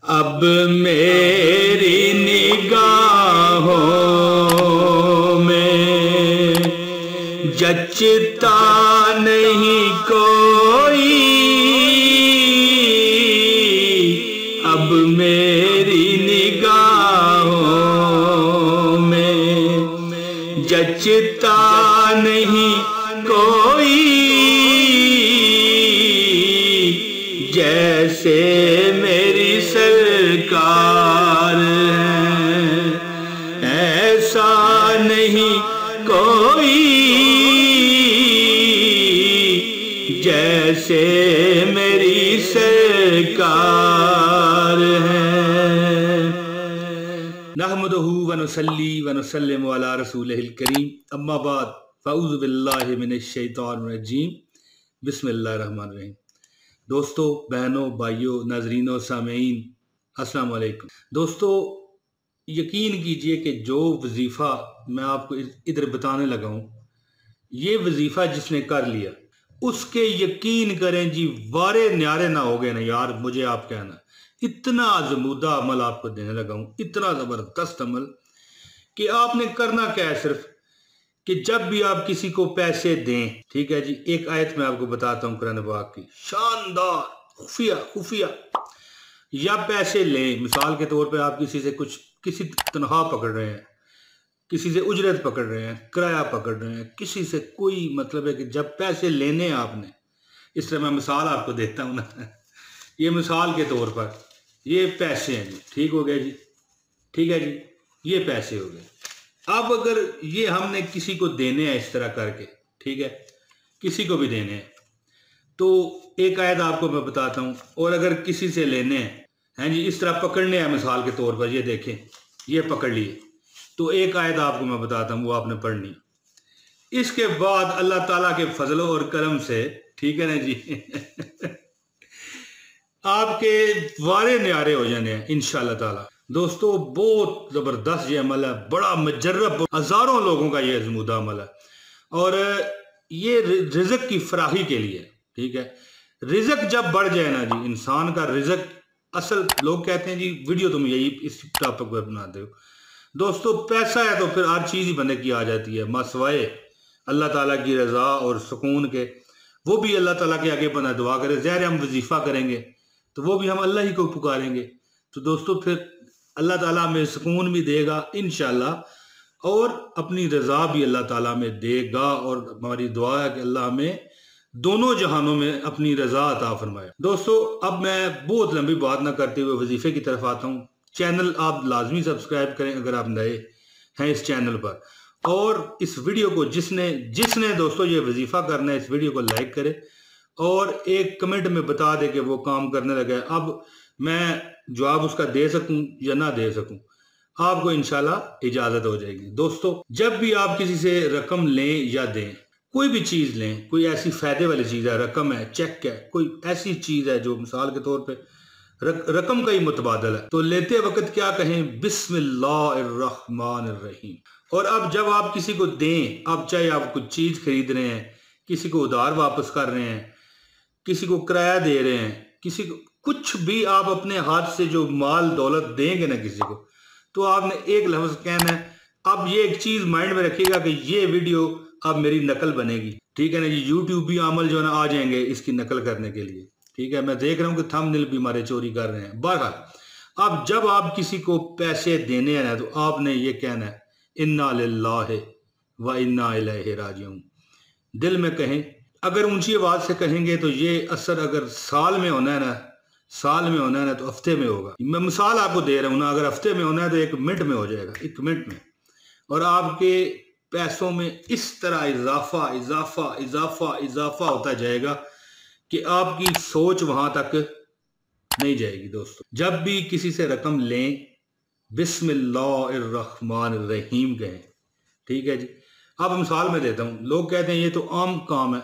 अब मेरी निगाहों में जचता नहीं कोई, अब मेरी निगाहों में जचता नहीं कोई, जैसे मेरी सरकार है ऐसा नहीं कोई, जैसे मेरी सरकार है। नहमदुहु व नुसल्ली व नुसल्लिमु अला रसूलिहिल करीम, अम्मा बाद फ़अऊज़ु बिल्लाहि मिनश शैतानिर रजीम, बिस्मिल्लाहिर रहमानिर रहीम। दोस्तों, बहनों, भाइयों, नाज़रीनों, सामीईन, अस्सलाम वालेकुम। दोस्तों, यकीन कीजिए कि जो वजीफ़ा मैं आपको इधर बताने लगा हूँ, ये वजीफ़ा जिसने कर लिया उसके यकीन करें जी वारे न्यारे ना हो गए ना यार। मुझे आप कहना, इतना आजमूदा अमल आपको देने लगा हूँ, इतना ज़बरदस्त अमल कि आपने करना क्या है, सिर्फ कि जब भी आप किसी को पैसे दें, ठीक है जी, एक आयत मैं आपको बताता हूँ कुरान पाक की, शानदार खुफिया या पैसे लें। मिसाल के तौर पे आप किसी तनख्वाह पकड़ रहे हैं, किसी से उजरत पकड़ रहे हैं, किराया पकड़ रहे हैं, किसी से कोई मतलब है कि जब पैसे लेने हैं आपने, इस तरह मैं मिसाल आपको देता हूँ ना, ये मिसाल के तौर पर ये पैसे हैं जी, ठीक हो गया जी, ठीक है जी, ये पैसे हो गए। अब अगर ये हमने किसी को देने हैं इस तरह करके, ठीक है, किसी को भी देने हैं, तो एक आयत आपको मैं बताता हूँ। और अगर किसी से लेने हैं जी, इस तरह पकड़ने हैं, मिसाल के तौर पर ये देखें, ये पकड़ लिए, तो एक आयत आपको मैं बताता हूँ, वो आपने पढ़नी। इसके बाद अल्लाह ताला के फजलो और करम से, ठीक है ना जी, आपके वारे न्यारे हो जाने हैं इंशाअल्लाह ताला। दोस्तों, बहुत ज़बरदस्त ये अमल है, बड़ा मजर्रब, हज़ारों लोगों का ये अज़मूदा अमल है, और ये रिज़्क़ की फराही के लिए, ठीक है। रिज़्क़ जब बढ़ जाए ना जी, इंसान का रिज़्क़, असल लोग कहते हैं जी वीडियो तुम यही इस टॉपिक पर बनाते हो। दोस्तों, पैसा है तो फिर हर चीज़ ही बंदे की आ जाती है, मसवाए अल्लाह ताला की रज़ा और सुकून के, वो भी अल्लाह ताला के आगे बंदा दुआ करे। ज़ाहिर हम वजीफ़ा करेंगे तो वो भी हम अल्लाह ही को पुकारेंगे, तो दोस्तों फिर अल्लाह ताला हमें सुकून भी देगा इंशाअल्लाह, और अपनी रज़ा भी अल्लाह ताला में देगा। और हमारी दुआ है कि अल्लाह हमें दोनों जहानों में अपनी रज़ा अता फरमाए। दोस्तों, अब मैं बहुत लंबी बात ना करते हुए वजीफ़े की तरफ आता हूँ। चैनल आप लाजमी सब्सक्राइब करें अगर आप नए हैं इस चैनल पर, और इस वीडियो को जिसने दोस्तों ये वजीफ़ा करना है, इस वीडियो को लाइक करे और एक कमेंट में बता दे कि वो काम करने लगा है। अब मैं जवाब उसका दे सकूं या ना दे सकूं, आपको इंशाल्लाह इजाजत हो जाएगी। दोस्तों, जब भी आप किसी से रकम लें या दें, कोई भी चीज लें, कोई ऐसी फायदे वाली चीज है, रकम है, चेक है, कोई ऐसी चीज है जो मिसाल के तौर पे रकम का ही मुतबादल है, तो लेते वक्त क्या कहें, बिस्मिल्लाहिर्रहमानिर्रहीम। और अब जब आप किसी को दें, अब चाहे आप कुछ चीज खरीद रहे हैं, किसी को उधार वापस कर रहे हैं, किसी को किराया दे रहे हैं, किसी को कुछ भी आप अपने हाथ से जो माल दौलत देंगे ना किसी को, तो आपने एक लफ्ज कहना है। अब ये एक चीज माइंड में रखिएगा कि ये वीडियो अब मेरी नकल बनेगी, ठीक है ना जी। यूट्यूब भी अमल जो है ना आ जाएंगे इसकी नकल करने के लिए, ठीक है। मैं देख रहा हूँ कि थंबनेल भी हमारे चोरी कर रहे हैं। बहरहाल, अब जब आप किसी को पैसे देने हैं ना, तो आपने ये कहना है, इन्ना लिल्लाहि व इन्ना इलैहि राजिऊन, दिल में कहें। अगर ऊंची आवाज से कहेंगे तो ये असर अगर साल में होना है ना, तो हफ्ते में होगा। मैं मिसाल आपको दे रहा हूँ ना, अगर हफ्ते में होना है तो 1 मिनट में हो जाएगा, 1 मिनट में। और आपके पैसों में इस तरह इजाफा होता जाएगा कि आपकी सोच वहां तक नहीं जाएगी। दोस्तों, जब भी किसी से रकम लें, बिस्मिल्लाहिर्रहमानिर्रहीम कहें, ठीक है जी। अब मिसाल में देता हूँ, लोग कहते हैं ये तो आम काम है,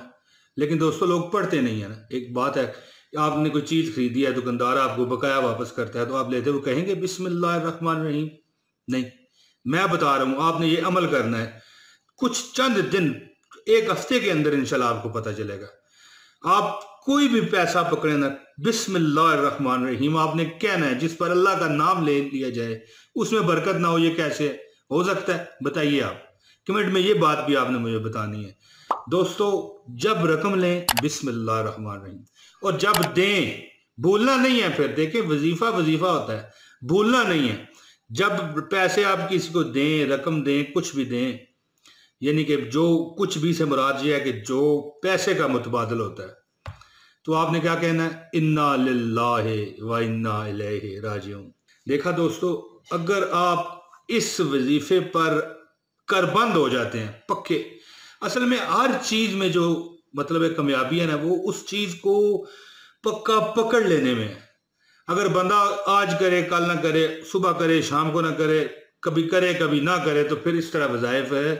लेकिन दोस्तों लोग पढ़ते नहीं है ना। एक बात है, आपने कोई चीज खरीदी है, दुकानदार आपको बकाया वापस करता है, तो आप लेते हुए कहेंगे बिस्मिल्लाहिर्रहमानिर्रहीम? नहीं, मैं बता रहा हूं आपने ये अमल करना है। कुछ चंद दिन, 1 हफ्ते के अंदर इंशाल्लाह आपको पता चलेगा। आप कोई भी पैसा पकड़े ना, बिस्मिल्लाहिर्रहमानिर्रहीम आपने कहना है, जिस पर अल्लाह का नाम ले लिया जाए उसमें बरकत ना हो, ये कैसे हो सकता है? बताइए आप कमेंट में, ये बात भी आपने मुझे बतानी है। दोस्तों जब रकम लें बिस्मिल्लाहिर्रहमानिर्रहीम, और जब दें भूलना नहीं है। फिर देखें वजीफा वजीफा होता है, भूलना नहीं है। जब पैसे आप किसी को दें, रकम दें, कुछ भी दें, यानी कि जो कुछ भी से मुराद ये है कि जो पैसे का मुतबादल होता है, तो आपने क्या कहना है? इन्ना लिल्लाहि व इन्ना इलैहि राजिऊन। देखा दोस्तों, अगर आप इस वजीफे पर करबंद हो जाते हैं पक्के, असल में हर चीज में जो मतलब है कामयाबी है ना, वो उस चीज को पक्का पकड़ लेने में है। अगर बंदा आज करे कल ना करे, सुबह करे शाम को ना करे, कभी करे कभी ना करे, तो फिर इस तरह वज़ाइफ है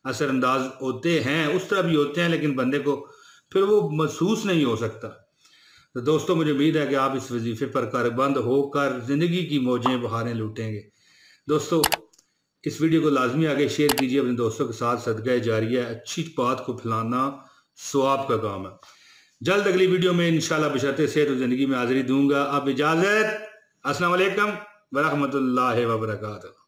असरअंदाज होते हैं, उस तरह भी होते हैं, लेकिन बंदे को फिर वो महसूस नहीं हो सकता। तो दोस्तों मुझे उम्मीद है कि आप इस वजीफे पर करबंद होकर जिंदगी की मौजें बहारें लूटेंगे। दोस्तों इस वीडियो को लाजमी आगे शेयर कीजिए अपने दोस्तों के साथ, सदका जारिया, अच्छी बात को फैलाना सवाब का काम है। जल्द अगली वीडियो में इंशाल्लाह बशर्ते सेहत और जिंदगी में हाजिरी दूंगा। अब इजाजत, अस्सलाम वालेकुम व रहमतुल्लाहि व बरकातहू।